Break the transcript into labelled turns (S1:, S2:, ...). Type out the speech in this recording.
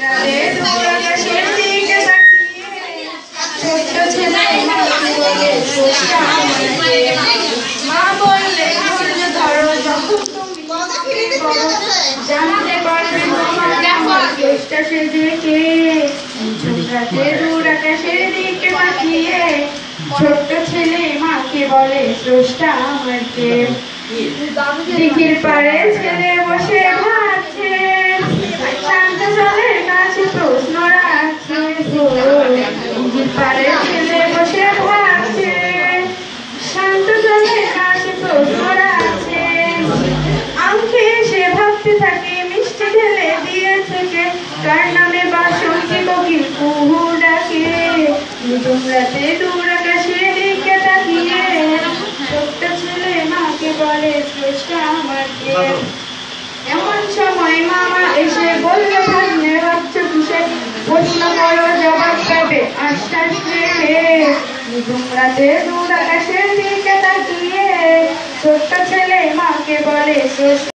S1: রাতে দূর আকাশের দিকে তাকিয়ে ছোট্ট ছেলে মাকে বলে স্রষ্টা আমাকে। মা বললেন ধৈর্য ধরো, যখন তুমি বড় জানতে পারবে তোমার স্রষ্টা সেজে কে। রাতে দূর আকাশের দিকে তাকিয়ে ছোট্ট ছেলে মাকে বলে স্রষ্টা আমাকে। দিঘির পাড়ে ছেলে বসে ভাবছে, শান্ত জলের কাছে প্রশ্ন রাখছে। দিঘির পাড়ে ছেলে বসে ভাবছে, শান্ত জলের কাছে প্রশ্ন রাখছে। আম খেয়ে সে ভাবতে থাকে, মিষ্টি ঢেলে দিয়েছে কে, কার নামে বাসন্তী কোকিল কুহু ডাকে। নিঝুম রাতে দূর আকাশের দিকে তাকিয়ে ছোট্ট ছেলে মাকে বলে স্রষ্টা আমাকে। এমন সময় মামা এসে বলল, ভাগ্নে ভাবছো কিসে, প্রশ্ন করো জবাব পাবে আশ্বাস রেখে। নিঝুম রাতে দূর আকাশের দিকে তাকিয়ে ছোট্ট ছেলে মাকে বলে স্রষ্টা